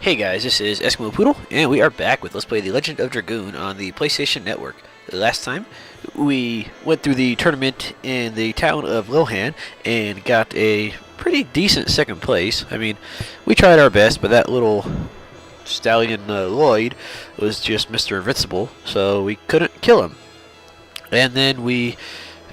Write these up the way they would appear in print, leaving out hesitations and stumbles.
Hey guys, this is Eskimo Poodle, and we are back with Let's Play The Legend of Dragoon on the PlayStation Network. Last time, we went through the tournament in the town of Lohan and got a pretty decent second place. I mean, we tried our best, but that little stallion Lloyd was just Mr. Invincible, so we couldn't kill him. And then we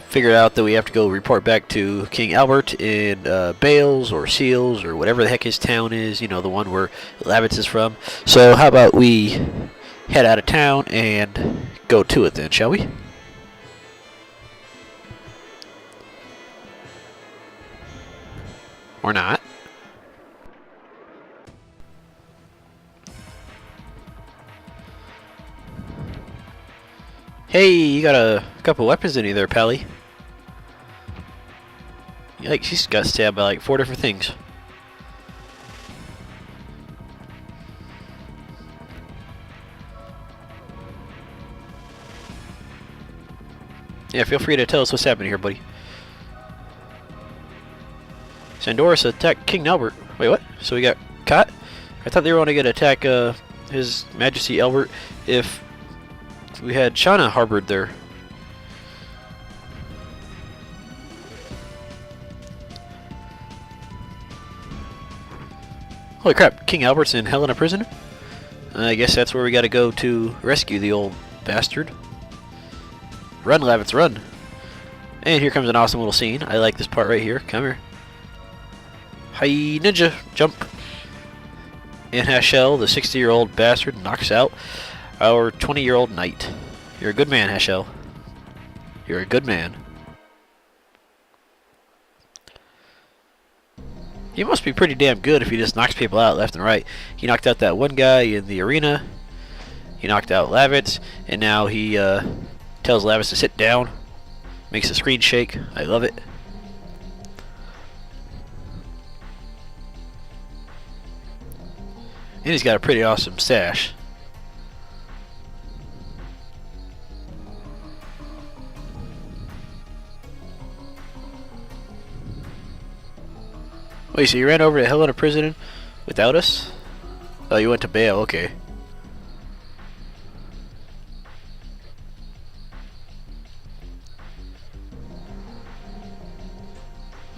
figured out that we have to go report back to King Albert in Bales or Seals or whatever the heck his town is, you know, the one where Lavitzs is from. So how about we head out of town and go to it then, shall we? Or not? Hey, you got a couple weapons in you there, Pally. Like, she's got stabbed by like 4 different things. Yeah, feel free to tell us what's happening here, buddy. Sandoris attacked King Albert. Wait, what? So we got caught? I thought they were only going to attack His Majesty Albert if we had Shana harbored there. Holy crap, King Albert's in Hellena Prison? I guess that's where we gotta go to rescue the old bastard. Run, Lavitzs, run! And here comes an awesome little scene. I like this part right here. Come here. Hi, ninja! Jump! And Haschel, the 60-year-old bastard, knocks out our 20-year-old knight. You're a good man, Haschel. You're a good man. He must be pretty damn good if he just knocks people out left and right. He knocked out that one guy in the arena. He knocked out Lavitzs, and now he tells Lavitzs to sit down. Makes the screen shake. I love it. And he's got a pretty awesome stash. Wait, so you ran over to Hellena Prison without us? Oh, you went to Bale, okay.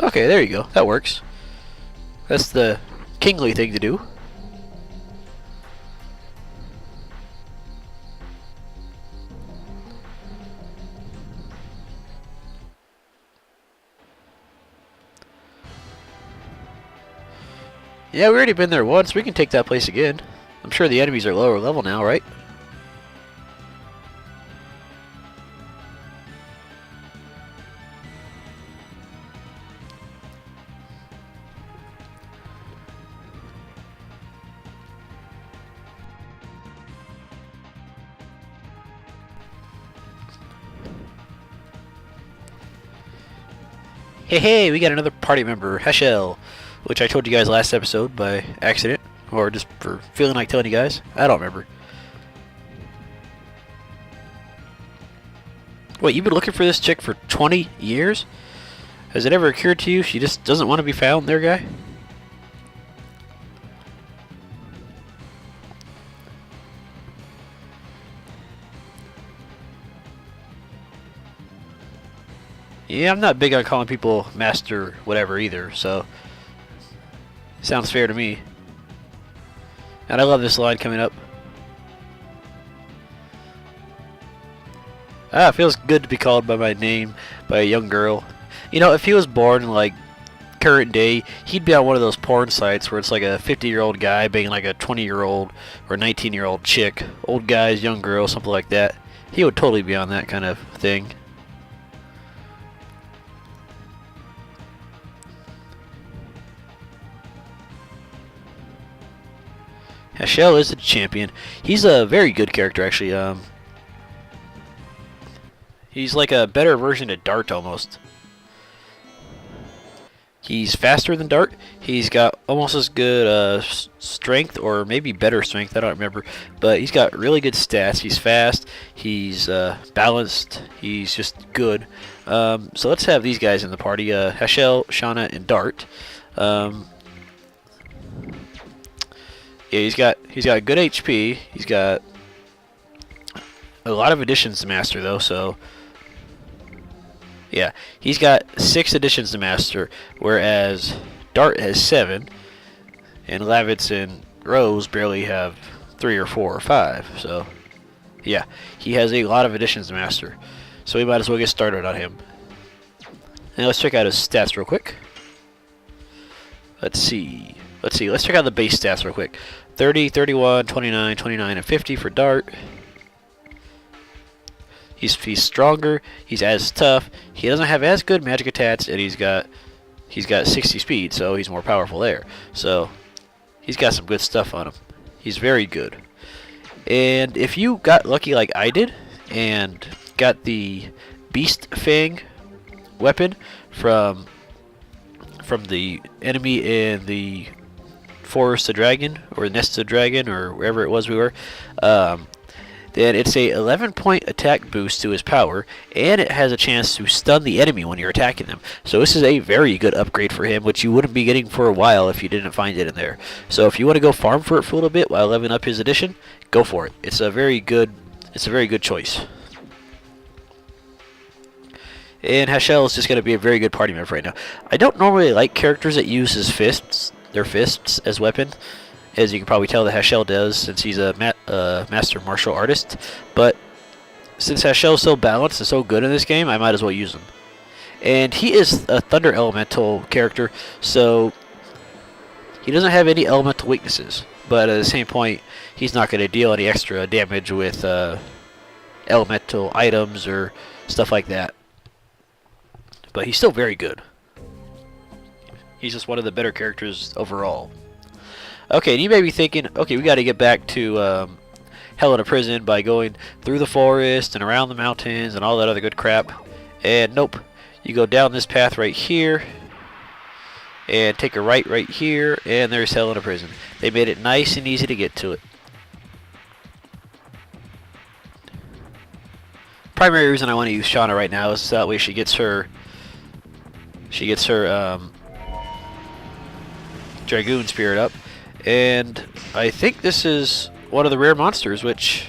Okay, there you go. That works. That's the kingly thing to do. Yeah, we already been there once. We can take that place again. I'm sure the enemies are lower level now, right? Hey, we got another party member, Haschel, which I told you guys last episode by accident, or just for feeling like telling you guys. I don't remember. Wait, you've been looking for this chick for 20 years? Has it ever occurred to you she just doesn't want to be found there, guy? Yeah, I'm not big on calling people master whatever either, so sounds fair to me. And I love this line coming up. Ah, it feels good to be called by my name by a young girl. You know, if he was born in like current day, he'd be on one of those porn sites where it's like a 50-year-old guy being like a 20-year-old or 19-year-old chick. Old guys, young girls, something like that. He would totally be on that kind of thing. Haschel is the champion. He's a very good character, actually. He's like a better version of Dart, almost. He's faster than Dart. He's got almost as good strength, or maybe better strength, I don't remember. But he's got really good stats. He's fast. He's balanced. He's just good. So let's have these guys in the party. Haschel, Shana, and Dart. Yeah, he's got good HP. He's got a lot of additions to master though, so yeah, he's got 6 additions to master, whereas Dart has 7, and Lavitz and Rose barely have 3 or 4 or 5. So yeah, he has a lot of additions to master, so we might as well get started on him. Now let's check out his stats real quick. Let's see. Let's check out the base stats real quick. 30, 31, 29, 29, and 50 for Dart. He's stronger. He's as tough. He doesn't have as good magic attacks, and he's got 60 speed, so he's more powerful there. So he's got some good stuff on him. He's very good. And if you got lucky like I did and got the Beast Fang weapon from the enemy in the Forest of Dragon, or Nest of Dragon, or wherever it was we were, then it's a 11-point attack boost to his power, and it has a chance to stun the enemy when you're attacking them. So this is a very good upgrade for him, which you wouldn't be getting for a while if you didn't find it in there. So if you want to go farm for it for a little bit while leveling up his edition, go for it. It's a very good choice. And Haschel is just going to be a very good party member right now. I don't normally like characters that use their fists as weapons. As you can probably tell, the Haschel does, since he's a master martial artist. But since Haschel is so balanced and so good in this game, I might as well use him. And he is a thunder elemental character, so he doesn't have any elemental weaknesses. But at the same point, he's not going to deal any extra damage with elemental items or stuff like that. But he's still very good. He's just one of the better characters overall. Okay, and you may be thinking, okay, we got to get back to Hellena Prison by going through the forest and around the mountains and all that other good crap. And nope, you go down this path right here and take a right here, and there's Hellena Prison. They made it nice and easy to get to it. Primary reason I want to use Shana right now is so that way she gets her Dragoon spirit up. And I think this is one of the rare monsters, which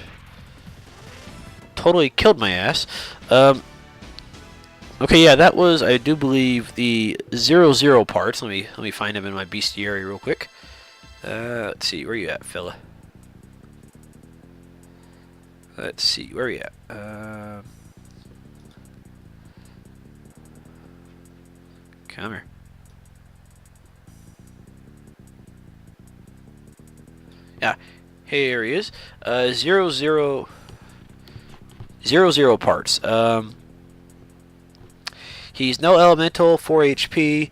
totally killed my ass. Okay, yeah, that was, I do believe, the 0 parts. Let me find him in my bestiary real quick. Let's see, where you at, fella? Let's see, where are you at? Come here. Yeah, here he is. 0 parts. He's no elemental, 4 HP,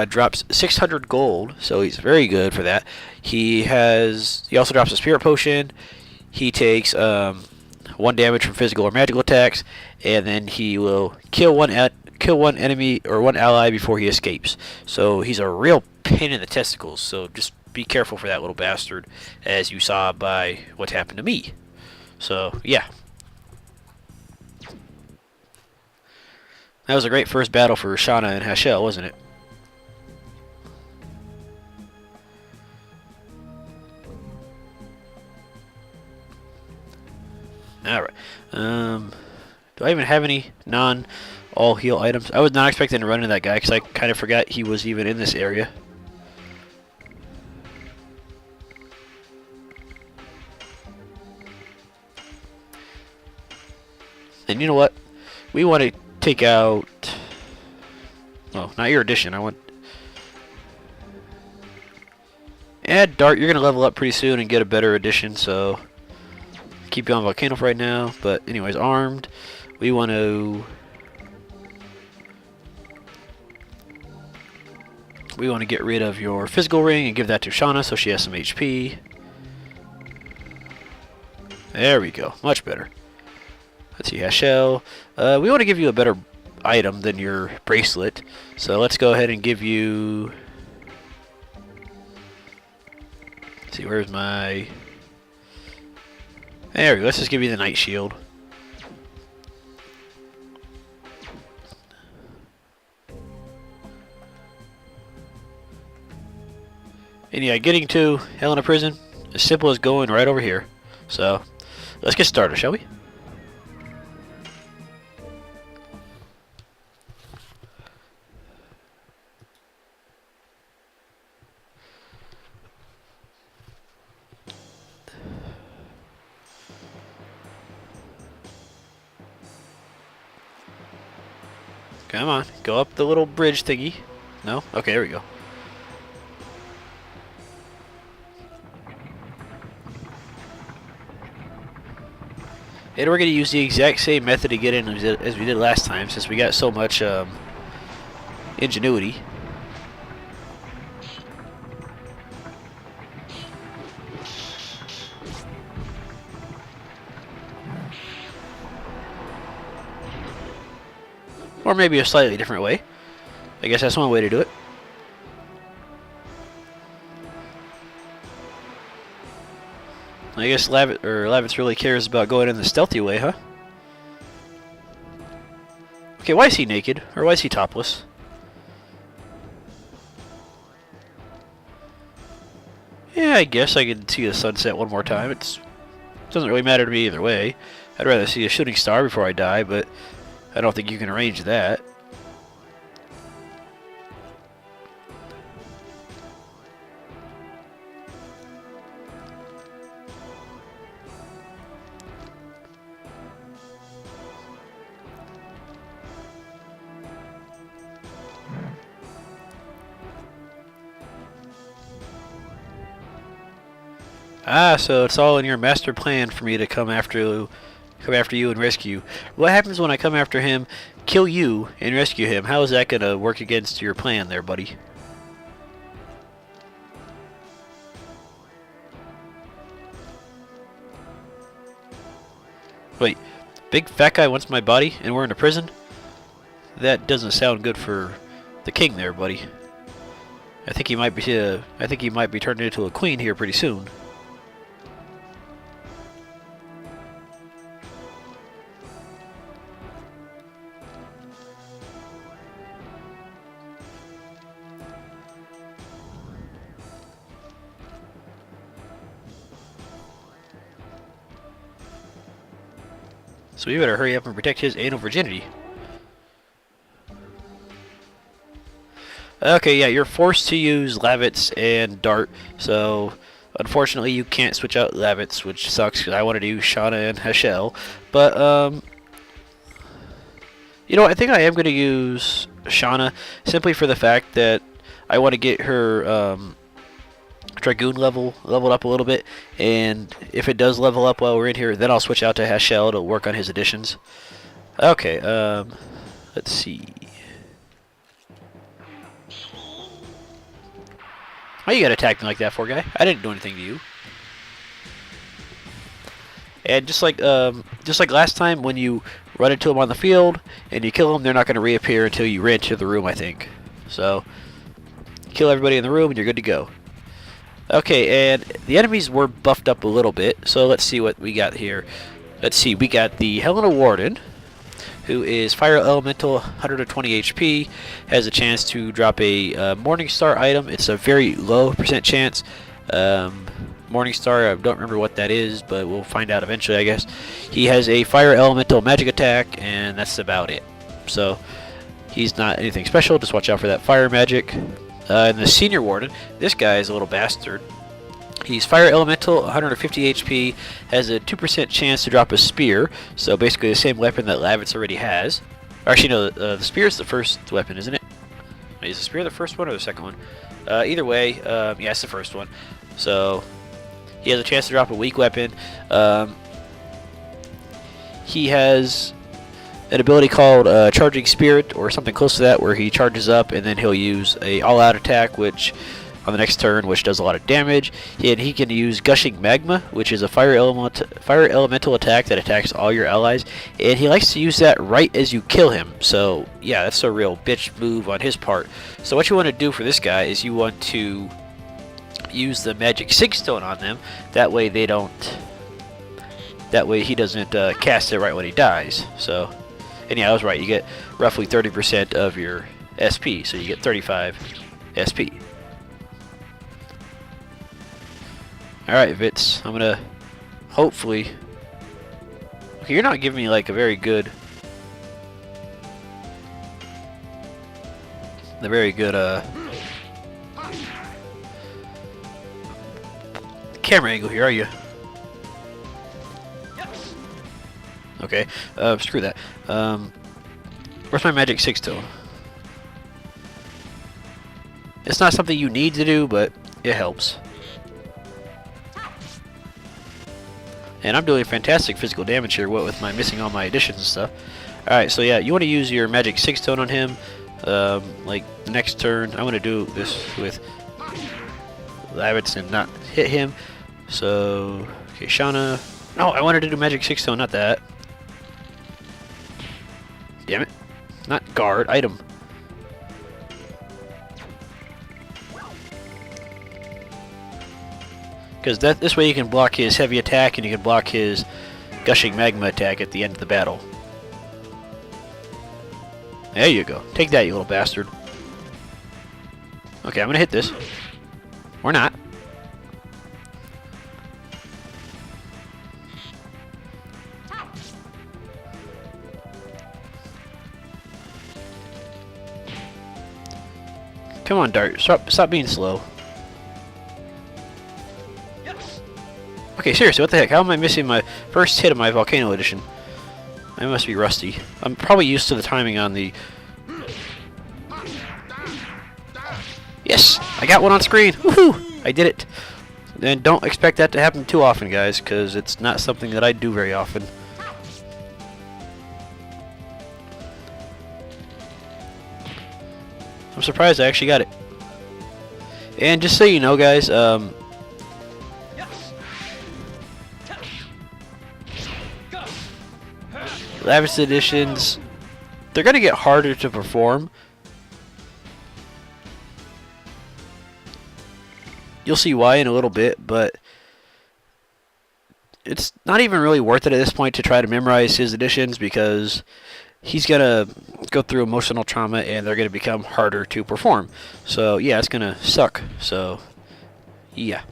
drops 600 gold, so he's very good for that. He also drops a spirit potion. He takes 1 damage from physical or magical attacks, and then he will kill one enemy or one ally before he escapes. So he's a real pain in the testicles. So just be careful for that little bastard, as you saw by what happened to me. So yeah, that was a great first battle for Shana and Haschel, wasn't it? Alright. Do I even have any non-all heal items? I was not expecting to run into that guy because I kind of forgot he was even in this area. And you know what? We want to take out... Oh, not your addition. I want... And Dart, you're going to level up pretty soon and get a better addition, so... Keep you on Volcano for right now. But anyways, armed. We want to... get rid of your physical ring and give that to Shana so she has some HP. There we go. Much better. Let's see, Haschel. We want to give you a better item than your bracelet. So let's go ahead and give you... Let's see, where's my... There we go. Let's just give you the Night Shield. And And yeah, getting to Hellena Prison, as simple as going right over here. So, let's get started, shall we? Come on, go up the little bridge thingy. No? Okay, there we go. And we're going to use the exact same method to get in as we did last time, since we got so much ingenuity. Or maybe a slightly different way. I guess that's one way to do it. I guess Lavitzs really cares about going in the stealthy way, huh? Okay, why is he naked? Or why is he topless? Yeah, I guess I could see the sunset one more time. It doesn't really matter to me either way. I'd rather see a shooting star before I die, but I don't think you can arrange that. Ah, so it's all in your master plan for me to come after you and rescue. What happens when I come after him, kill you, and rescue him? How is that going to work against your plan there, buddy? Wait, big fat guy wants my body, and we're in a prison? That doesn't sound good for the king there, buddy. I think he might be turned into a queen here pretty soon. So we better hurry up and protect his anal virginity. Okay, yeah, you're forced to use Lavitzs and Dart, so unfortunately you can't switch out Lavitzs, which sucks because I wanted to use Shana and Haschel. But, you know, I think I am going to use Shana simply for the fact that I want to get her Dragoon leveled up a little bit, and if it does level up while we're in here, then I'll switch out to Haschel to work on his additions. Okay, let's see. Why you gotta attack me like that for, guy? I didn't do anything to you. And just like last time, when you run into them on the field and you kill them, they're not gonna reappear until you re-enter the room, I think. So kill everybody in the room and you're good to go. Okay, and the enemies were buffed up a little bit, so let's see what we got here. Let's see, we got the Hellena Warden, who is Fire Elemental, 120 HP, has a chance to drop a Morning Star item. It's a very low percent chance. Morning Star, I don't remember what that is, but we'll find out eventually, I guess. He has a Fire Elemental magic attack, and that's about it. So, he's not anything special, just watch out for that fire magic. And the Senior Warden, this guy is a little bastard. He's Fire Elemental, 150 HP, has a 2% chance to drop a Spear, so basically the same weapon that Lavitzs already has. Or actually, no, the Spear is the first weapon, isn't it? Is the Spear the first one or the second one? Either way, yeah, it's the first one. So, he has a chance to drop a weak weapon. He has an ability called Charging Spirit, or something close to that, where he charges up and then he'll use a all-out attack, which on the next turn, which does a lot of damage. And he can use Gushing Magma, which is a fire elemental attack that attacks all your allies, and he likes to use that right as you kill him. So yeah, that's a real bitch move on his part. So what you want to do for this guy is you want to use the Magic Sigstone on them. That way they don't. That way he doesn't cast it right when he dies. So, and yeah, I was right. You get roughly 30% of your SP, so you get 35 SP. Alright, Vitz. I'm gonna hopefully... Okay, you're not giving me like a very good... camera angle here, are you? Okay, screw that. Where's my magic 6 tone? It's not something you need to do, but it helps. And I'm doing fantastic physical damage here, what with my missing all my additions and stuff. Alright, so yeah, you want to use your magic 6 tone on him. Like, the next turn, I'm going to do this with Lavitzs and not hit him. So, okay, Shana. No, I wanted to do magic 6 tone, not that. Damn it. Not guard, item. Because this way you can block his heavy attack and you can block his gushing magma attack at the end of the battle. There you go. Take that, you little bastard. Okay, I'm gonna hit this. Or not. Come on, Dart. Stop being slow. Okay, seriously, what the heck? How am I missing my first hit of my Volcano Edition? I must be rusty. I'm probably used to the timing on the... Yes! I got one on screen! Woohoo! I did it! And don't expect that to happen too often, guys, because it's not something that I do very often. I'm surprised I actually got it. And just so you know, guys, Lavitzs editions, they're going to get harder to perform. You'll see why in a little bit, but it's not even really worth it at this point to try to memorize his editions because he's going to go through emotional trauma and they're going to become harder to perform. So, yeah, it's going to suck. So, yeah,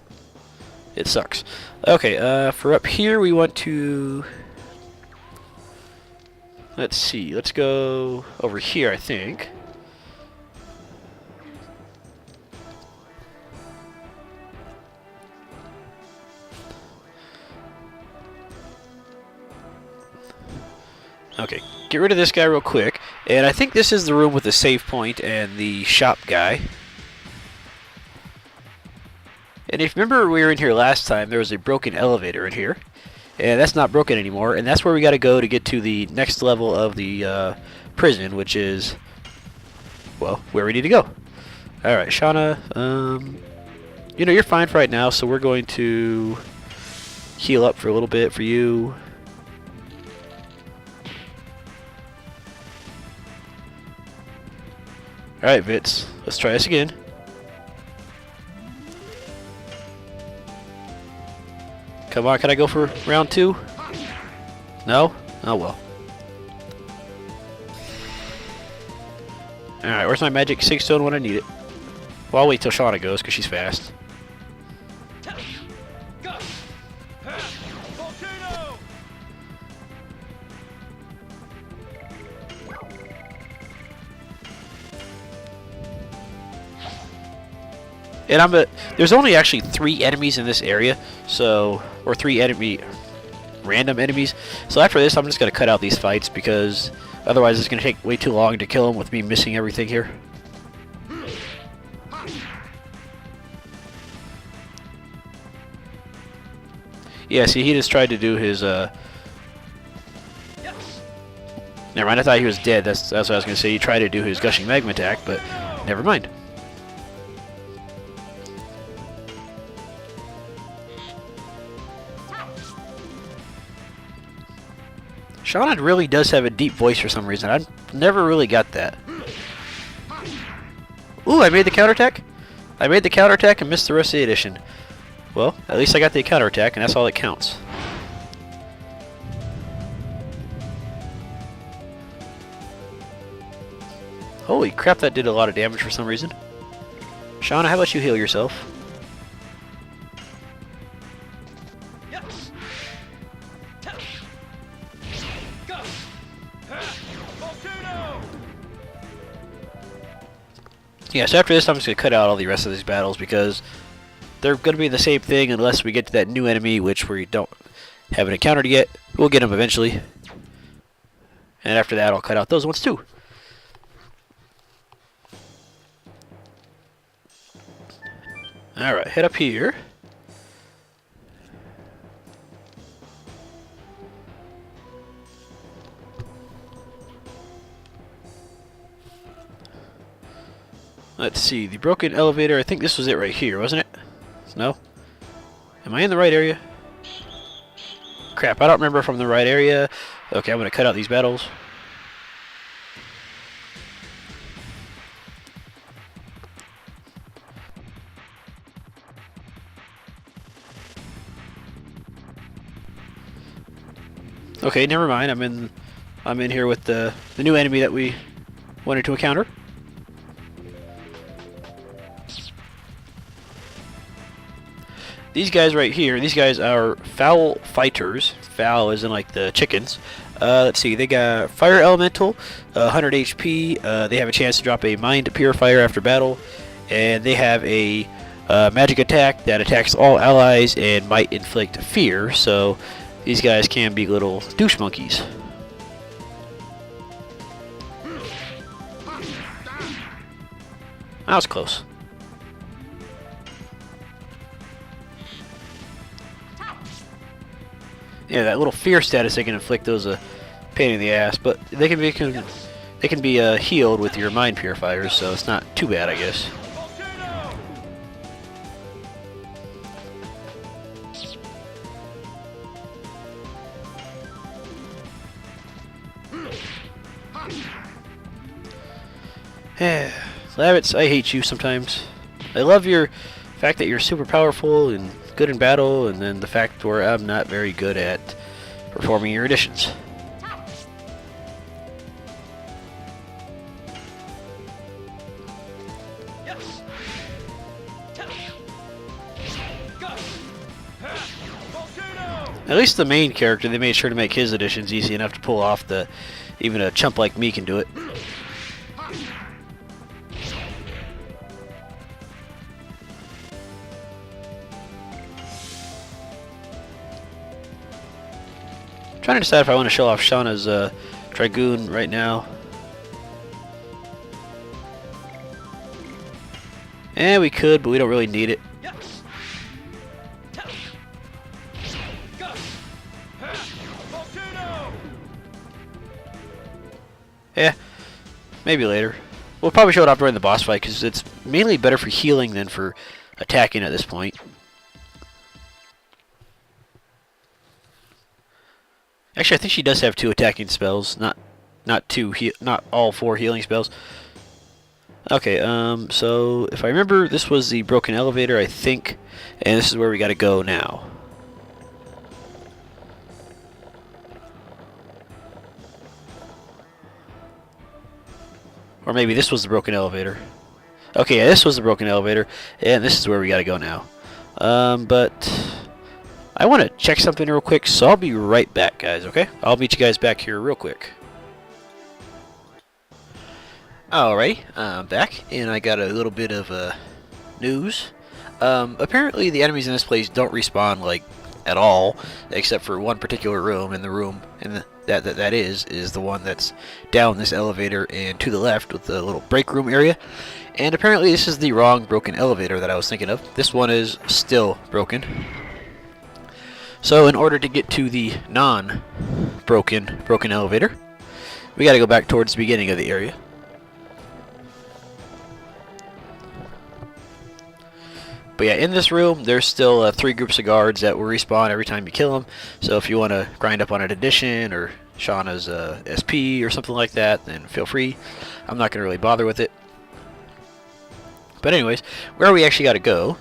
it sucks. Okay, for up here, we want to... Let's see, let's go over here, I think. Okay, get rid of this guy real quick. And I think this is the room with the save point and the shop guy. And if you remember we were in here last time, there was a broken elevator in here. And that's not broken anymore, and that's where we got to go to get to the next level of the prison, which is, well, where we need to go. Alright, Shana, you know, you're fine for right now, so we're going to heal up for a little bit for you. Alright, Vitz, let's try this again. Come on, can I go for round 2? No? Oh well. Alright, where's my magic 6 stone when I need it? Well, I'll wait till Shana goes, because she's fast. And there's only actually 3 enemies in this area, so, or 3 random enemies. So after this, I'm just going to cut out these fights because otherwise it's going to take way too long to kill them with me missing everything here. Yeah, see, he just tried to do his, never mind, I thought he was dead. That's what I was going to say. He tried to do his gushing magma attack, but never mind. Shana really does have a deep voice for some reason. I've never really got that. Ooh, I made the counterattack? I made the counterattack and missed the rest of the edition. Well, at least I got the counterattack, and that's all that counts. Holy crap, that did a lot of damage for some reason. Shana, how about you heal yourself? Yeah, so after this I'm just going to cut out all the rest of these battles because they're going to be the same thing unless we get to that new enemy, which we don't have an encounter yet. We'll get them eventually. And after that I'll cut out those ones too. Alright, head up here. Let's see, the broken elevator, I think this was it right here, wasn't it? No? Am I in the right area? Crap, I don't remember if I'm in the right area. Okay, I'm going to cut out these battles. Okay, never mind. I'm in here with the new enemy that we wanted to encounter. These guys right here, these guys are foul fighters. Foul is in like the chickens. Let's see, they got fire elemental, 100 HP. They have a chance to drop a mind purifier after battle, and they have a magic attack that attacks all allies and might inflict fear. So these guys can be little douche monkeys. That was close. Yeah, that little fear status they can inflict those a pain in the ass, but they can be healed with your mind purifiers, so it's not too bad, I guess. Lavitzs, I hate you sometimes. I love your fact that you're super powerful and good in battle, and then the fact where I'm not very good at performing your additions. At least the main character, they made sure to make his additions easy enough to pull off the even a chump like me can do it. Trying to decide if I want to show off Shana's Dragoon right now. We could, but we don't really need it. Yeah, maybe later. We'll probably show it off during the boss fight because it's mainly better for healing than for attacking at this point. Actually, I think she does have 2 attacking spells, not all 4 healing spells. Okay, so if I remember, this was the broken elevator, I think, and this is where we got to go now. Or maybe this was the broken elevator. Okay, yeah, this was the broken elevator, and this is where we got to go now. But I want to check something real quick, so I'll be right back, guys, okay? I'll meet you guys back here real quick. Alrighty, I'm back, and I got a little bit of news. Apparently the enemies in this place don't respawn, like, at all, except for one particular room, and the room that is the one that's down this elevator and to the left with the little break room area. And apparently this is the wrong broken elevator that I was thinking of. This one is still broken. So in order to get to the non-broken elevator, we got to go back towards the beginning of the area. But yeah, in this room, there's still 3 groups of guards that will respawn every time you kill them. So if you want to grind up on an addition or Shana's SP or something like that, then feel free. I'm not going to really bother with it. But anyways, where we actually got to go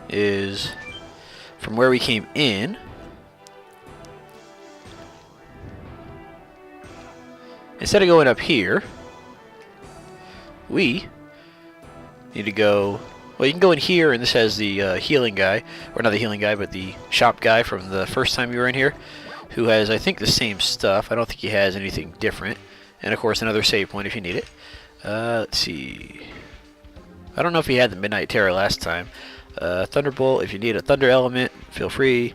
is from where we came in. Instead of going up here, we need to go Well, you can go in here, and this has the healing guy, or not the healing guy, but the shop guy from the first time you were in here, who has, I think, the same stuff. I don't think he has anything different. And, of course, another save point if you need it. Let's see. I don't know if he had the Midnight Terror last time. Thunderbolt, if you need a Thunder Element, feel free.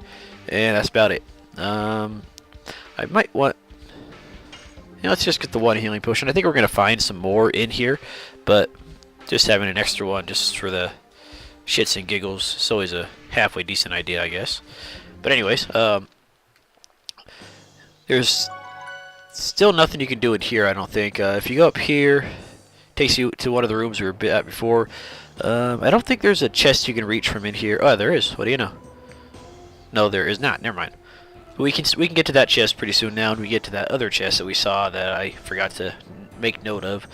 And that's about it. I might want... let's just get the one healing potion. I think we're going to find some more in here, but just having an extra one just for the shits and giggles is always a halfway decent idea, I guess. But anyways, there's still nothing you can do in here, I don't think. If you go up here, it takes you to one of the rooms we were at before. I don't think there's a chest you can reach from in here. Oh, there is. What do you know? No, there is not. Never mind. We can get to that chest pretty soon now, and we get to that other chest that we saw that I forgot to make note of.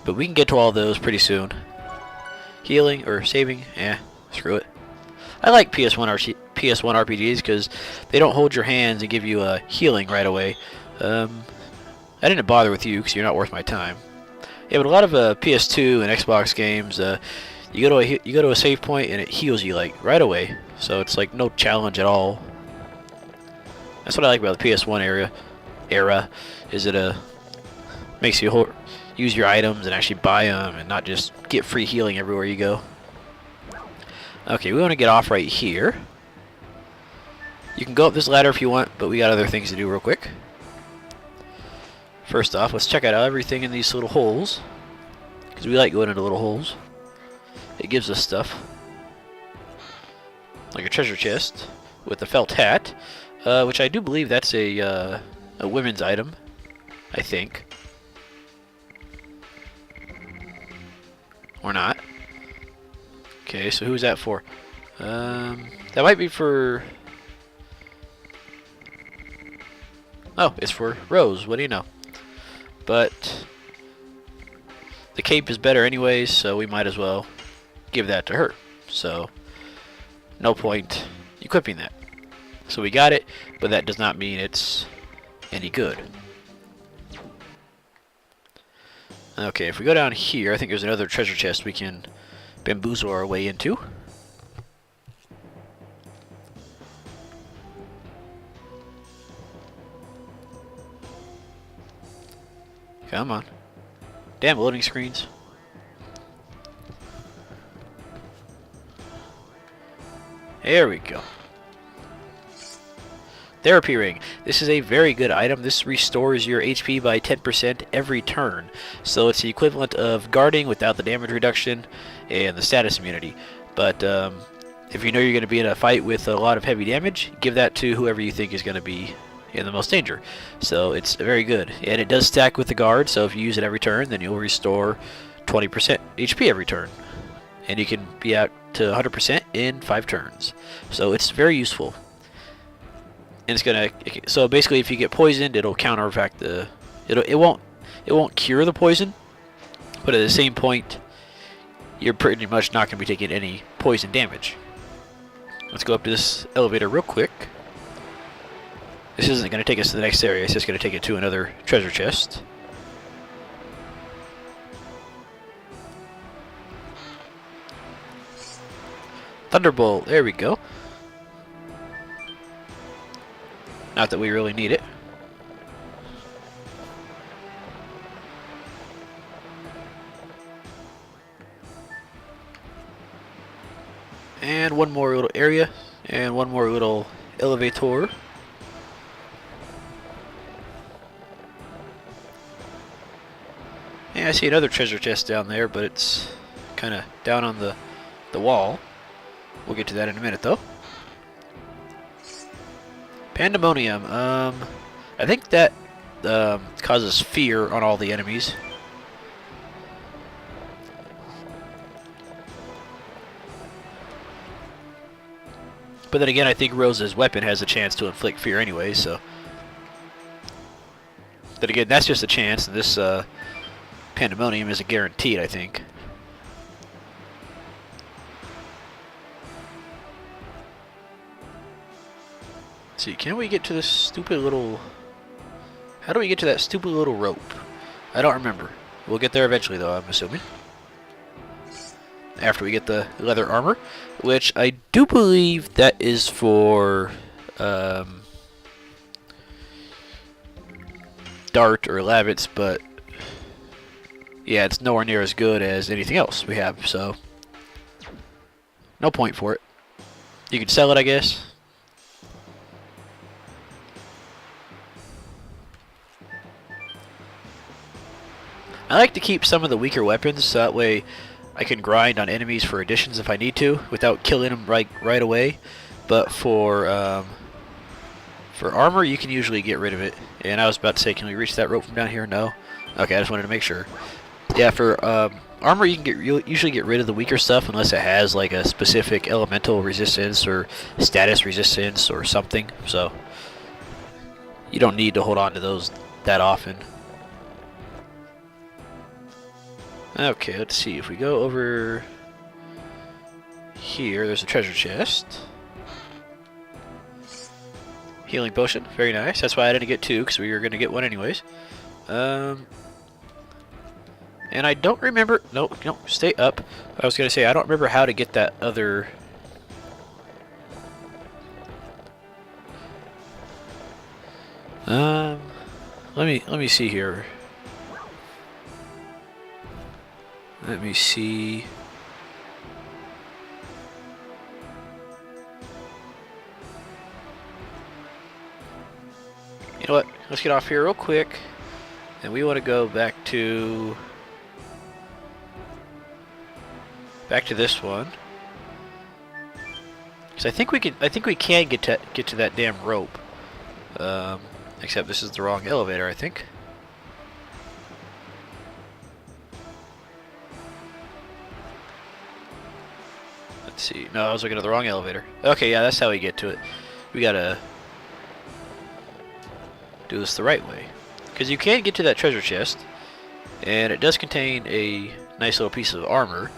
But we can get to all those pretty soon. Healing or saving? Screw it. I like PS1 RPGs because they don't hold your hands and give you a healing right away. I didn't bother with you because you're not worth my time. Yeah, but a lot of PS2 and Xbox games, you go to a save point and it heals you like right away. So it's like no challenge at all. That's what I like about the PS1 era is it makes you use your items and actually buy them and not just get free healing everywhere you go. Okay, we want to get off right here. You can go up this ladder if you want, but we got other things to do real quick. First off, let's check out everything in these little holes, because we like going into little holes. It gives us stuff. Like a treasure chest with a felt hat, which I do believe that's a women's item, I think. Or not. Okay, so who's that for? That might be for... Oh, it's for Rose. What do you know? But the cape is better anyways, so we might as well give that to her. So no point equipping that. So we got it, but that does not mean it's any good. Okay, if we go down here, I think there's another treasure chest we can bamboozle our way into. Come on. Damn loading screens. There we go. Therapy Ring. This is a very good item. This restores your HP by 10% every turn. So it's the equivalent of guarding without the damage reduction and the status immunity. But if you know you're going to be in a fight with a lot of heavy damage, give that to whoever you think is going to be in the most danger. So it's very good. And it does stack with the guard, so if you use it every turn, then you'll restore 20% HP every turn. And you can be out to 100% in 5 turns. So it's very useful. And it's gonna, so basically if you get poisoned, it'll counteract the, it won't cure the poison, but at the same point you're pretty much not gonna be taking any poison damage. Let's go up to this elevator real quick. This isn't gonna take us to the next area, it's just gonna take it to another treasure chest. Thunderbolt, there we go. Not that we really need it. And one more little area, and one more little elevator. And I see another treasure chest down there, but it's kind of down on the wall. We'll get to that in a minute, though. Pandemonium. I think that causes fear on all the enemies. But then again, I think Rose's weapon has a chance to inflict fear anyway, so... But again, that's just a chance, and this Pandemonium isn't guaranteed, I think. Let's see, can we get to this stupid little... How do we get to that stupid little rope? I don't remember. We'll get there eventually, though, I'm assuming. after we get the leather armor, which I do believe that is for Dart or Lavitzs, but yeah, it's nowhere near as good as anything else we have, so no point for it. You could sell it, I guess. I like to keep some of the weaker weapons, so that way I can grind on enemies for additions if I need to, without killing them right away. But for armor, you can usually get rid of it. And I was about to say, can we reach that rope from down here? No. Okay, I just wanted to make sure. Yeah, for armor, you can usually get rid of the weaker stuff unless it has like a specific elemental resistance or status resistance or something. So you don't need to hold on to those that often. Okay, let's see. If we go over here, there's a treasure chest. Healing potion, very nice. That's why I didn't get two, because we were going to get one anyways. And I don't remember... No, stay up. I was going to say, I don't remember how to get that other... Let me see here. Let me see. You know what? Let's get off here real quick, and we want to go back to this one, because I think we can get to that damn rope. Except this is the wrong elevator, I think. Let's see. No, I was looking at the wrong elevator. Okay, yeah, that's how we get to it. We gotta do this the right way, because you can get to that treasure chest, and it does contain a nice little piece of armor.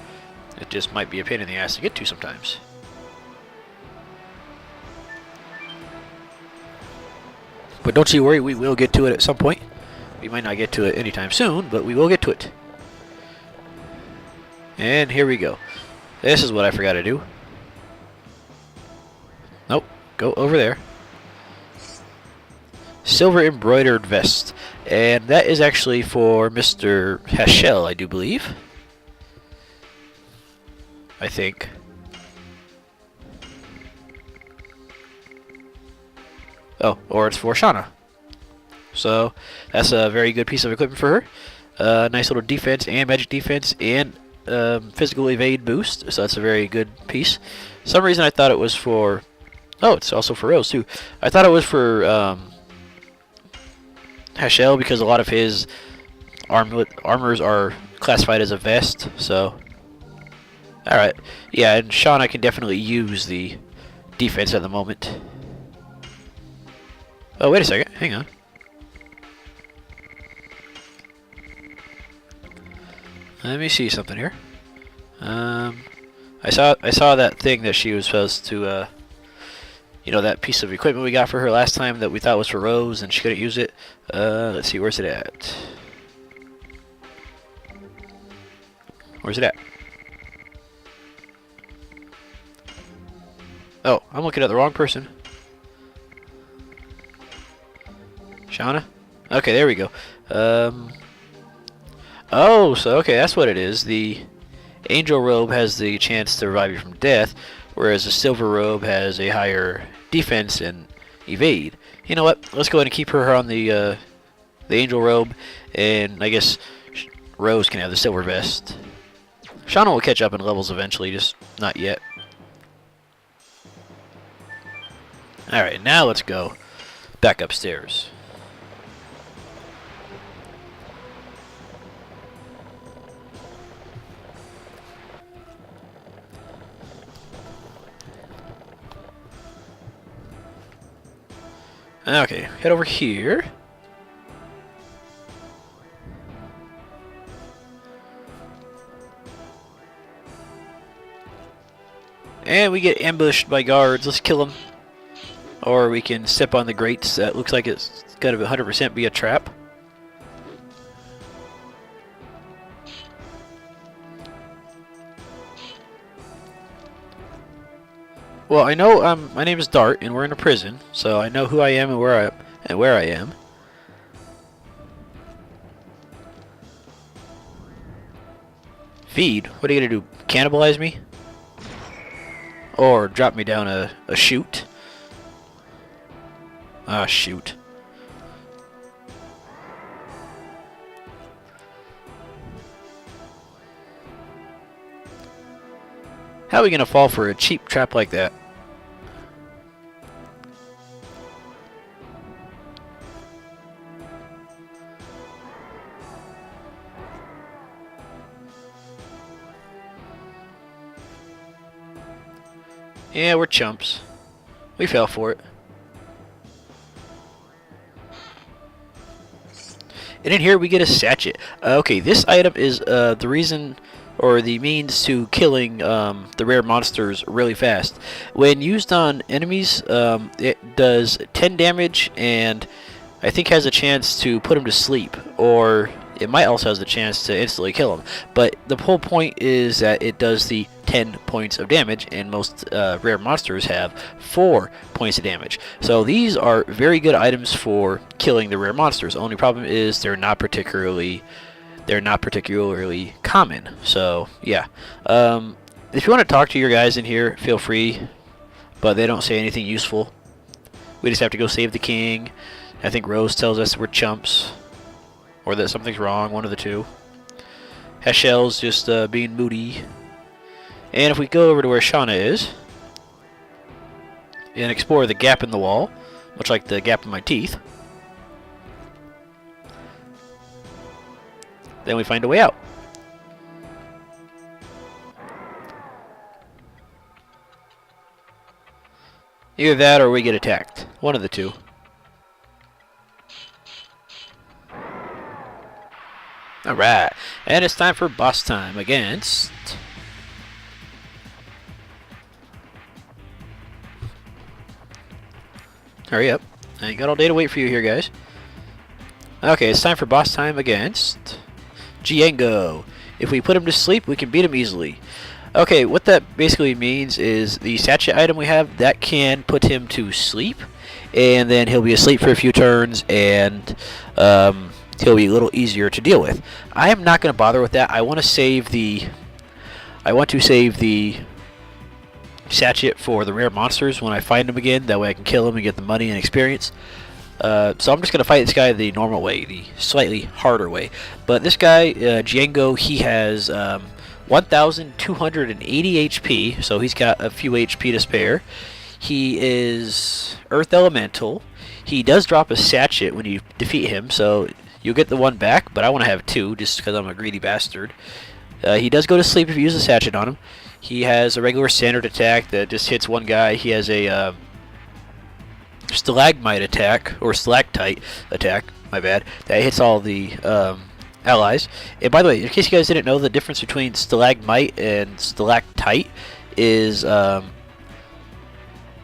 It just might be a pain in the ass to get to sometimes. But don't you worry, we will get to it at some point. We might not get to it anytime soon, but we will get to it. And here we go. This is what I forgot to do. Nope, go over there. Silver embroidered vest, and that is actually for Mr. Haschel, I do believe. I think. Oh, or it's for Shana. So that's a very good piece of equipment for her. Nice little defense and magic defense and physical evade boost. So that's a very good piece. For some reason I thought it was for... Oh, it's also for Rose too. I thought it was for Haschel, because a lot of his armors are classified as a vest. So, alright. Yeah, and Shana can definitely use the defense at the moment. Oh, wait a second. Hang on. Let me see something here. I saw that thing that she was supposed to, you know, that piece of equipment we got for her last time that we thought was for Rose and she couldn't use it. Let's see, where's it at? Where's it at? Oh, I'm looking at the wrong person. Shana? Okay, there we go. Oh, so okay, that's what it is. The Angel Robe has the chance to revive you from death, whereas the Silver Robe has a higher defense and evade. You know what? Let's go ahead and keep her on the Angel Robe, and I guess Rose can have the Silver Vest. Shana will catch up in levels eventually, just not yet. Alright, now let's go back upstairs. Okay, head over here. And we get ambushed by guards. Let's kill them. Or we can step on the grates. That looks like it's going to 100% be a trap. Well, I know my name is Dart, and we're in a prison, so I know who I am and where I am. Feed? What are you gonna do? Cannibalize me? Or drop me down a chute? Ah, shoot. How are we gonna fall for a cheap trap like that? Yeah, we're chumps. We fell for it. And in here we get a sachet. Okay, this item is the reason or the means to killing the rare monsters really fast. When used on enemies, it does 10 damage and I think has a chance to put them to sleep, or it might also has the chance to instantly kill them. But the whole point is that it does the 10 points of damage, and most rare monsters have 4 points of damage. So these are very good items for killing the rare monsters. Only problem is they're not particularly common. So yeah, if you want to talk to your guys in here, feel free, but they don't say anything useful. We just have to go save the king. I think Rose tells us we're chumps, or that something's wrong, one of the two. Haschel's just being moody. And if we go over to where Shana is, and explore the gap in the wall, much like the gap in my teeth, then we find a way out. Either that or we get attacked. One of the two. Alright, and it's time for boss time against... Hurry up. I ain't got all day to wait for you here, guys. Okay, it's time for boss time against... Django. If we put him to sleep, we can beat him easily. Okay, what that basically means is the sachet item we have, that can put him to sleep, and then he'll be asleep for a few turns, and he'll be a little easier to deal with. I am not going to bother with that. I want to save the sachet for the rare monsters when I find them again. That way I can kill them and get the money and experience. So I'm just going to fight this guy the normal way, the slightly harder way. But this guy, Django, he has 1,280 HP, so he's got a few HP to spare. He is Earth Elemental. He does drop a sachet when you defeat him, so you'll get the one back, but I want to have two just because I'm a greedy bastard. He does go to sleep if you use a sachet on him. He has a regular standard attack that just hits one guy. He has a stalagmite attack, or stalactite attack, my bad, that hits all the allies. And by the way, in case you guys didn't know, the difference between stalagmite and stalactite is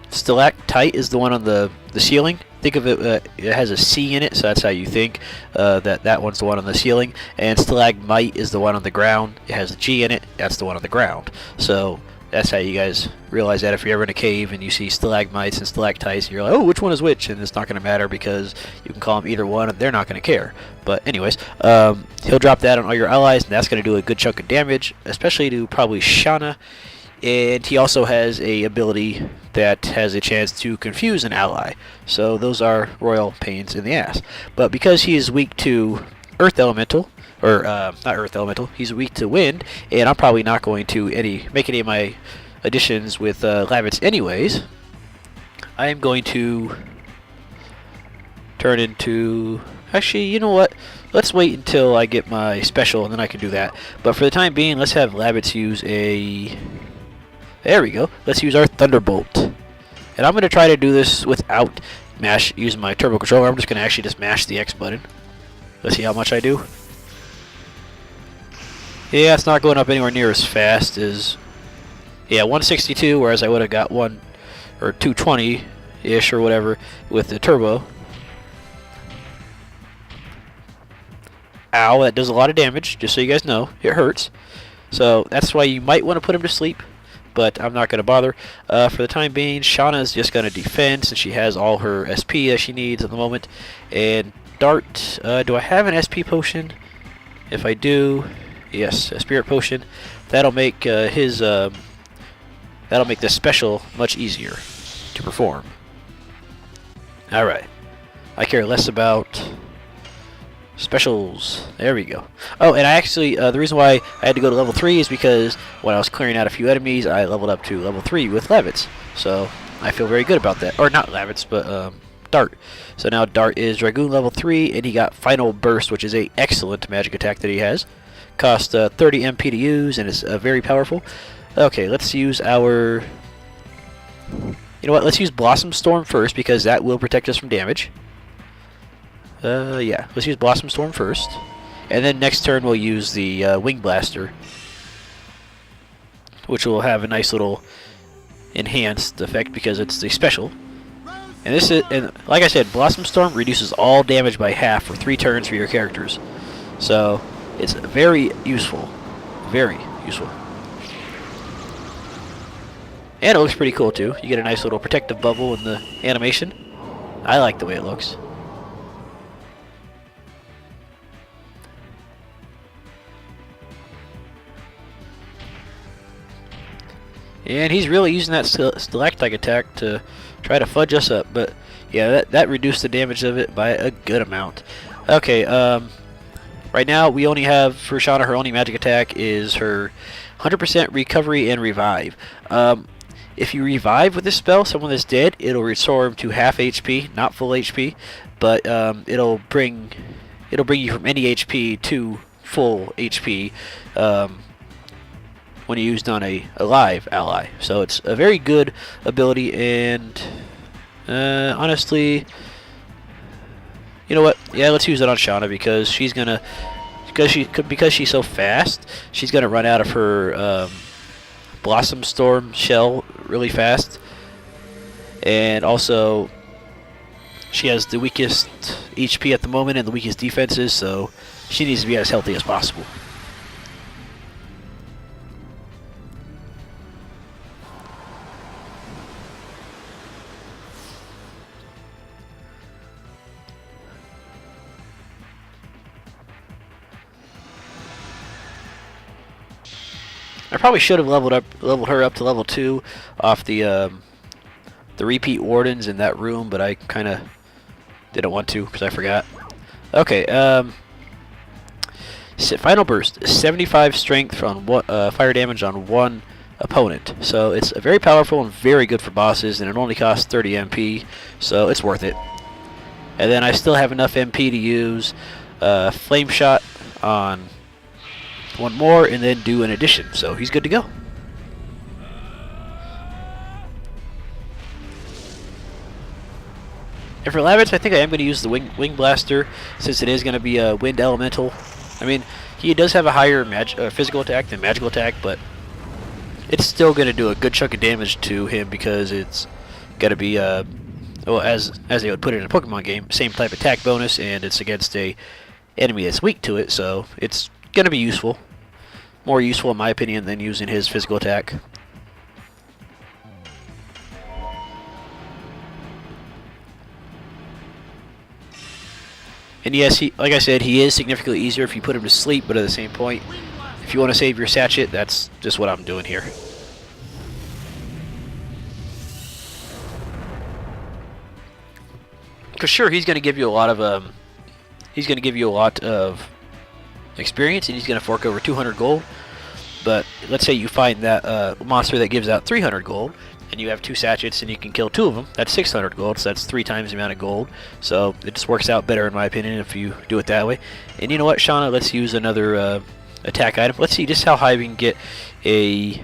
stalactite is the one on the ceiling. Think of it, it has a C in it, so that's how you think that one's the one on the ceiling. And stalagmite is the one on the ground. It has a G in it. That's the one on the ground. So that's how you guys realize that if you're ever in a cave and you see stalagmites and stalactites, and you're like, oh, which one is which? And it's not going to matter because you can call them either one, and they're not going to care. But anyways, he'll drop that on all your allies, and that's going to do a good chunk of damage, especially to probably Shana. And he also has a ability that has a chance to confuse an ally. So those are royal pains in the ass. But because he is weak to Earth Elemental, or not Earth Elemental, he's weak to Wind, and I'm probably not going to make any of my additions with Lavitzs anyways, I am going to turn into... Actually, you know what? Let's wait until I get my special, and then I can do that. But for the time being, let's have Lavitzs use a... There we go. Let's use our Thunderbolt. And I'm going to try to do this without using my turbo controller. I'm just going to actually just mash the X button. Let's see how much I do. Yeah, it's not going up anywhere near as fast as... Yeah, 162, whereas I would have got 220-ish or whatever with the turbo. Ow, that does a lot of damage, just so you guys know. It hurts. So that's why you might want to put him to sleep. but I'm not going to bother. For the time being, Shana is just going to defend since she has all her SP that she needs at the moment. And Dart, do I have an SP potion? If I do, yes, a Spirit Potion. That'll make that'll make this special much easier to perform. Alright. I care less about specials. There we go. Oh, and I actually, the reason why I had to go to level 3 is because when I was clearing out a few enemies, I leveled up to level 3 with Lavitzs. So, I feel very good about that. Or not Lavitzs, but Dart. So now Dart is Dragoon level 3, and he got Final Burst, which is a excellent magic attack that he has. Costs 30 MP to use, and it's very powerful. Okay, let's use our... You know what, let's use Blossom Storm first, because that will protect us from damage. Yeah, let's use Blossom Storm first. And then next turn we'll use the Wing Blaster, which will have a nice little enhanced effect because it's the special. And this is, and like I said, Blossom Storm reduces all damage by half for 3 turns for your characters. So it's very useful. Very useful. And it looks pretty cool too. You get a nice little protective bubble in the animation. I like the way it looks. And he's really using that stalactite attack to try to fudge us up. But yeah, that reduced the damage of it by a good amount. Okay, right now we only have, for Shana, her only magic attack is her 100% recovery and revive. If you revive with this spell someone that's dead, it'll restore him to half HP, not full HP, but it'll bring you from any HP to full HP when you used on a live ally. So it's a very good ability, and honestly, you know what? Yeah, let's use it on Shana because she's gonna because she's so fast. She's gonna run out of her Blossom Storm shell really fast, and also she has the weakest HP at the moment and the weakest defenses, so she needs to be as healthy as possible. I probably should have leveled her up to level 2 off the repeat wardens in that room, but I kind of didn't want to because I forgot. Okay, Final Burst, 75 strength on fire damage on one opponent. So it's very powerful and very good for bosses, and it only costs 30 MP, so it's worth it. And then I still have enough MP to use Flame Shot on one more and then do an addition, so he's good to go. And for Lavitzs, I think I am going to use the Wing Blaster since it is going to be a wind elemental. I mean, he does have a higher physical attack than magical attack, but it's still going to do a good chunk of damage to him because it's going to be well, as they would put it in a Pokemon game, same type attack bonus, and it's against a enemy that's weak to it, so it's going to be useful. More useful in my opinion than using his physical attack. And yes, like I said, he is significantly easier if you put him to sleep, but at the same point, if you want to save your sachet, that's just what I'm doing here. Because sure, he's going to give you a lot of experience, and he's going to fork over 200 gold. But let's say you find that monster that gives out 300 gold, and you have 2 sachets, and you can kill 2 of them. That's 600 gold, so that's 3 times the amount of gold. So it just works out better, in my opinion, if you do it that way. And you know what, Shana? Let's use another attack item. Let's see just how high we can get a...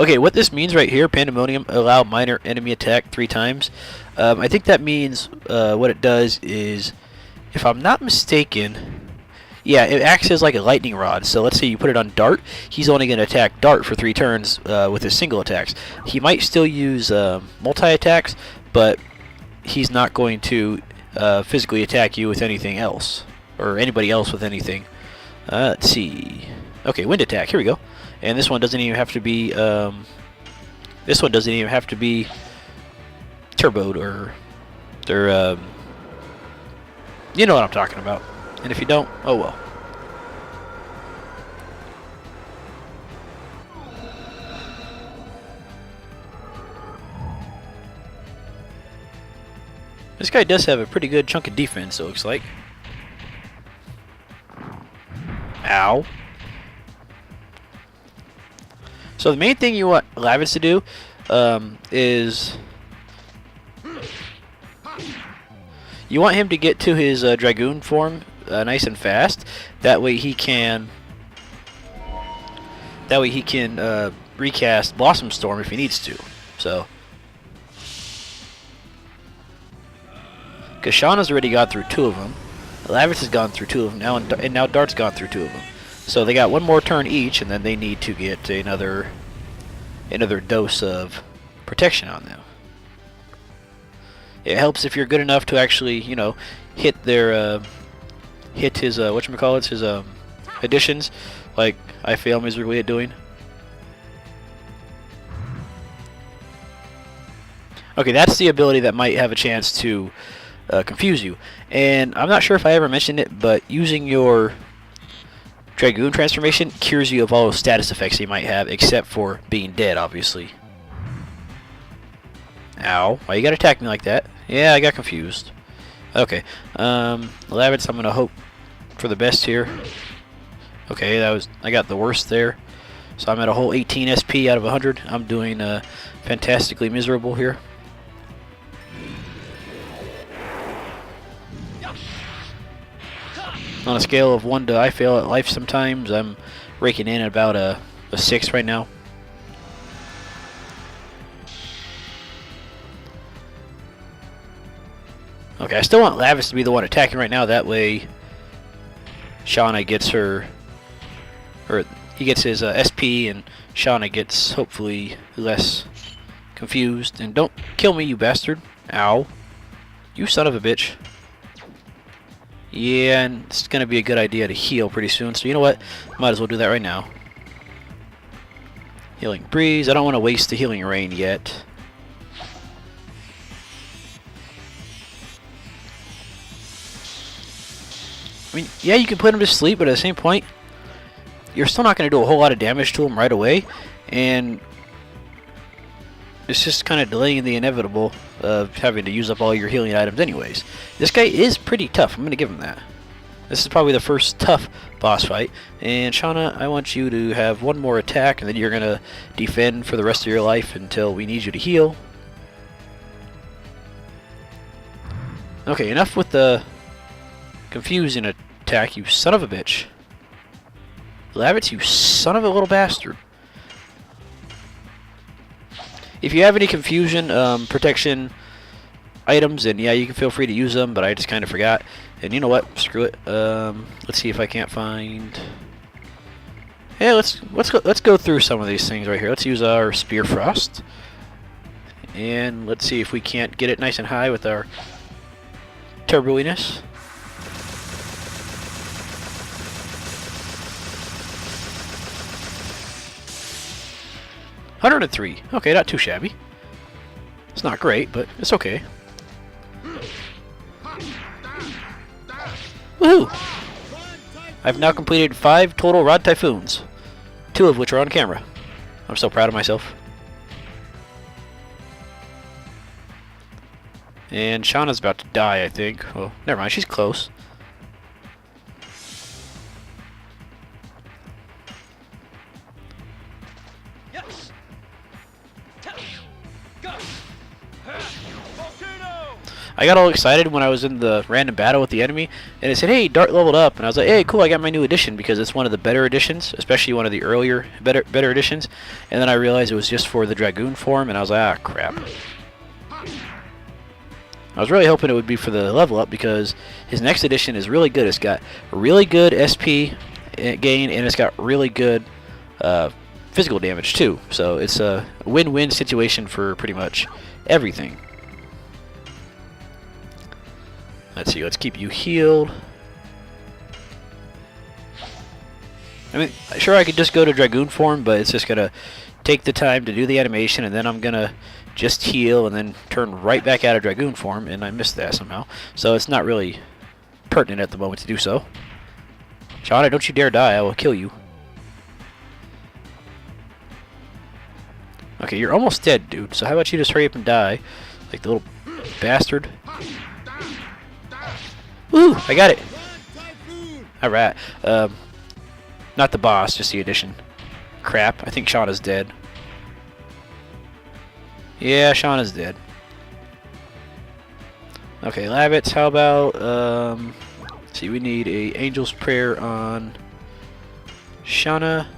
Okay, what this means right here, Pandemonium, allow minor enemy attack 3 times. I think that means what it does is, if I'm not mistaken... Yeah, it acts as like a lightning rod. So let's say you put it on Dart. He's only going to attack Dart for 3 turns with his single attacks. He might still use multi-attacks, but he's not going to physically attack you with anything else, or anybody else with anything. Let's see. Okay, wind attack. Here we go. And this one doesn't even have to be turboed or you know what I'm talking about. And if you don't, oh well. This guy does have a pretty good chunk of defense, it looks like. Ow. So the main thing you want Lavitzs to do is you want him to get to his Dragoon form nice and fast. That way he can recast Blossom Storm if he needs to. So, because Shana's already got through 2 of them, Lavitzs has gone through 2 of them now, and now Dart's gone through 2 of them. So they got 1 more turn each, and then they need to get another dose of protection on them. It helps if you're good enough to actually, you know, hit his whatchamacallits, his additions, like I fail miserably at doing. Okay, that's the ability that might have a chance to confuse you. And I'm not sure if I ever mentioned it, but using your Dragoon transformation cures you of all status effects you might have, except for being dead, obviously. Ow. Why you gotta attack me like that? Yeah, I got confused. Okay. Lavitzs, I'm gonna hope for the best here. Okay, I got the worst there. So I'm at a whole 18 SP out of 100. I'm doing fantastically miserable here. On a scale of 1 to I fail at life sometimes, I'm raking in at about a 6 right now. Okay, I still want Lavitzs to be the one attacking right now. That way, Shana gets her, or he gets his SP, and Shana gets hopefully less confused. And don't kill me, you bastard! Ow! You son of a bitch! Yeah, and it's gonna be a good idea to heal pretty soon. So you know what? Might as well do that right now. Healing breeze. I don't want to waste the healing rain yet. I mean, yeah, you can put him to sleep, but at the same point, you're still not going to do a whole lot of damage to him right away, and it's just kind of delaying the inevitable of having to use up all your healing items anyways. This guy is pretty tough. I'm going to give him that. This is probably the first tough boss fight. And Shana, I want you to have 1 more attack, and then you're going to defend for the rest of your life until we need you to heal. Okay, enough with the confusing attack, you son of a bitch. Lavitzs, you son of a little bastard. If you have any confusion protection items, then yeah, you can feel free to use them, but I just kind of forgot. And you know what? Screw it. Let's see if I can't find... Yeah, let's go through some of these things right here. Let's use our Spear Frost. And let's see if we can't get it nice and high with our turboiness. $103. Okay, not too shabby. It's not great, but it's okay. Woohoo! I've now completed 5 total Rod Typhoons, 2 of which are on camera. I'm so proud of myself. And Shana's about to die, I think. Well, never mind, she's close. I got all excited when I was in the random battle with the enemy, and it said, hey, Dart leveled up, and I was like, hey, cool, I got my new edition, because it's one of the better editions, especially one of the earlier better editions, and then I realized it was just for the Dragoon form, and I was like, ah, crap. I was really hoping it would be for the level up, because his next edition is really good. It's got really good SP gain, and it's got really good physical damage, too, so it's a win-win situation for pretty much everything. Let's see, let's keep you healed. I mean, sure, I could just go to Dragoon form, but it's just gonna take the time to do the animation, and then I'm gonna just heal and then turn right back out of Dragoon form, and I missed that somehow. So it's not really pertinent at the moment to do so. Shana, don't you dare die, I will kill you. Okay, you're almost dead, dude, so how about you just hurry up and die, like the little bastard. Woo! I got it! Alright, not the boss, just the addition. Crap, I think Shauna's dead. Yeah, Shauna's dead. Okay, Lavitzs, how about, see, we need a Angel's Prayer on Shana.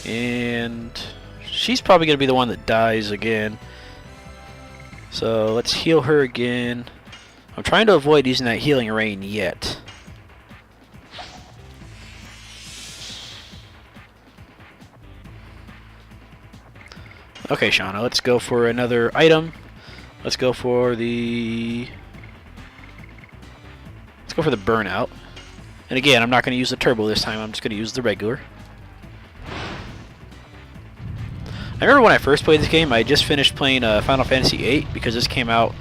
And she's probably going to be the one that dies again. So let's heal her again. I'm trying to avoid using that healing rain yet. Okay, Shana, let's go for another item. Let's go for the burnout. And again, I'm not going to use the turbo this time. I'm just going to use the regular. I remember when I first played this game, I just finished playing Final Fantasy VIII because this came out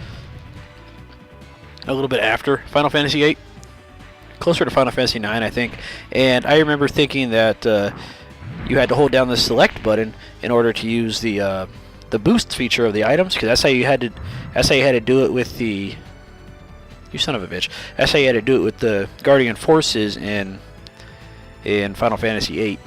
a little bit after Final Fantasy VIII, closer to Final Fantasy IX, I think. And I remember thinking that you had to hold down the select button in order to use the boost feature of the items, because that's how you had to do it with the. You son of a bitch! That's how you had to do it with the Guardian Forces in Final Fantasy VIII.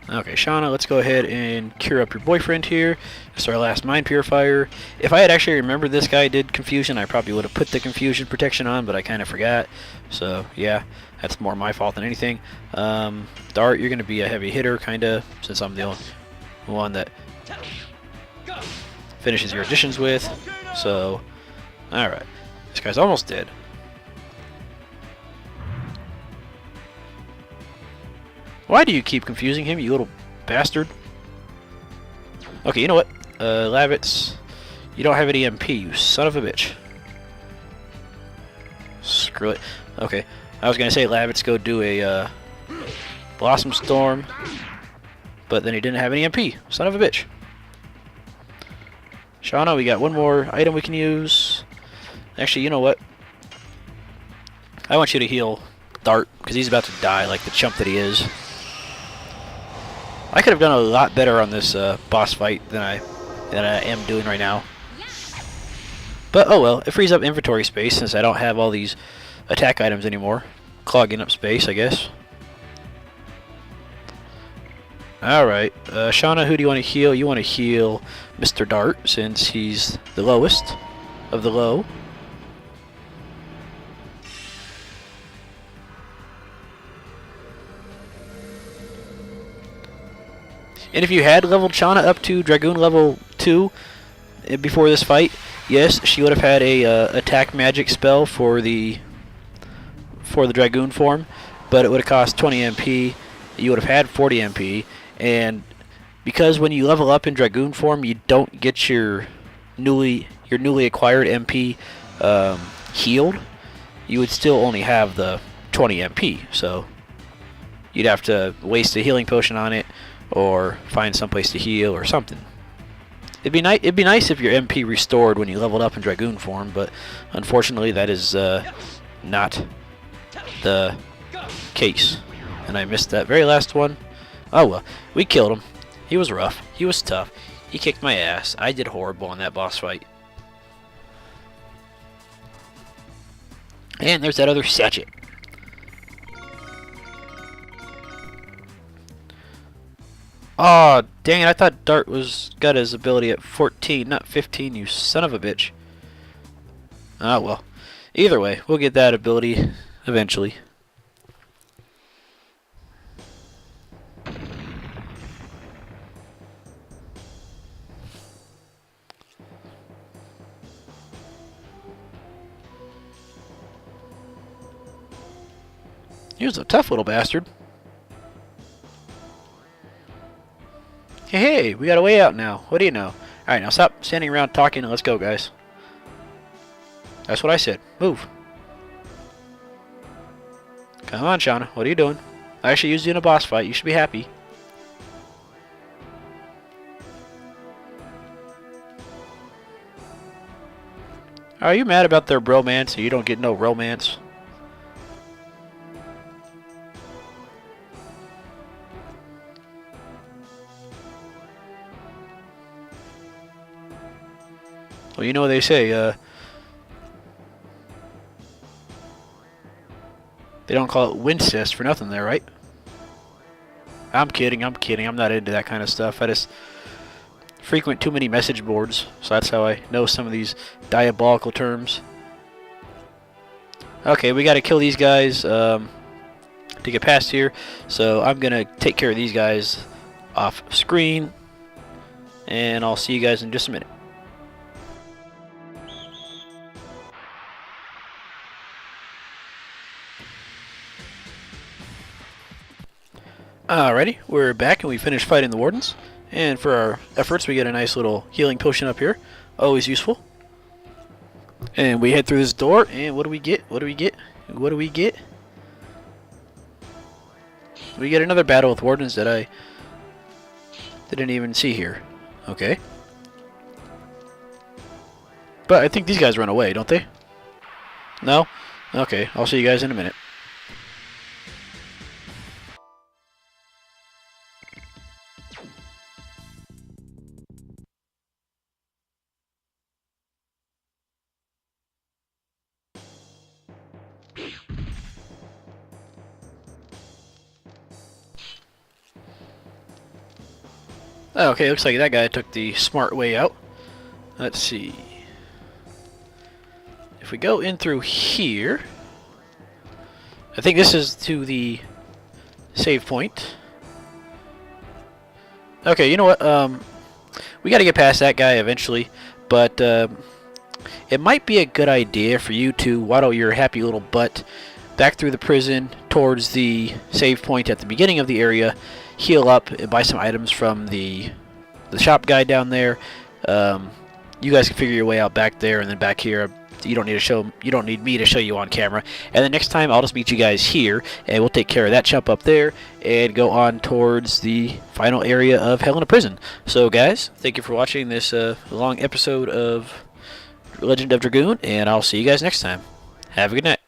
Okay, Shana, let's go ahead and cure up your boyfriend here. It's our last mind purifier. If I had actually remembered this guy did confusion, I probably would have put the confusion protection on, but I kind of forgot. So, yeah, that's more my fault than anything. Dart, you're going to be a heavy hitter, kind of, since I'm the only one that finishes your additions with. So, alright. This guy's almost dead. Why do you keep confusing him, you little bastard? Okay, you know what? Lavitzs, you don't have any MP, you son of a bitch. Screw it. Okay, I was gonna say Lavitzs go do a Blossom Storm, but then he didn't have any MP. Son of a bitch. Shana, we got one more item we can use. Actually, you know what? I want you to heal Dart, because he's about to die like the chump that he is. I could have done a lot better on this boss fight than I am doing right now. But oh well, it frees up inventory space since I don't have all these attack items anymore. Clogging up space, I guess. Alright, Shana, who do you want to heal? You want to heal Mr. Dart since he's the lowest of the low. And if you had leveled Shana up to Dragoon level 2 before this fight, yes, she would have had a attack magic spell for the Dragoon form, but it would have cost 20 MP. You would have had 40 MP, and because when you level up in Dragoon form, you don't get your newly acquired MP healed, you would still only have the 20 MP. So you'd have to waste a healing potion on it, or find someplace to heal or something. It'd be nice if your MP restored when you leveled up in Dragoon form, but unfortunately that is not the case. And I missed that very last one. Oh well, we killed him. He was rough. He was tough. He kicked my ass. I did horrible in that boss fight. And there's that other sachet. Aw, oh, dang it, I thought Dart got his ability at 14, not 15, you son of a bitch. Ah, well. Either way, we'll get that ability eventually. He was a tough little bastard. Hey, we got a way out now. What do you know? Alright, now stop standing around talking and let's go, guys. That's what I said. Move. Come on, Shana. What are you doing? I actually used you in a boss fight. You should be happy. Are you mad about their bromance and you don't get no romance? Well, you know what they say, they don't call it Wincest for nothing there, right? I'm kidding, I'm kidding. I'm not into that kind of stuff. I just frequent too many message boards, so that's how I know some of these diabolical terms. Okay, we gotta kill these guys to get past here, so I'm gonna take care of these guys off screen, and I'll see you guys in just a minute. Alrighty, we're back and we finished fighting the wardens. And for our efforts, we get a nice little healing potion up here. Always useful. And we head through this door, and what do we get? What do we get? What do we get? We get another battle with wardens that I didn't even see here. Okay. But I think these guys run away, don't they? No? Okay, I'll see you guys in a minute. Okay, looks like that guy took the smart way out. Let's see. If we go in through here, I think this is to the save point. Okay, you know what? We got to get past that guy eventually, but it might be a good idea for you to waddle your happy little butt back through the prison towards the save point at the beginning of the area, heal up and buy some items from the shop guy down there. You guys can figure your way out back there, and then back here you don't need me to show you on camera. And then next time I'll just meet you guys here, and we'll take care of that chump up there and go on towards the final area of Hellena Prison. So guys, thank you for watching this long episode of Legend of Dragoon, and I'll see you guys next time. Have a good night.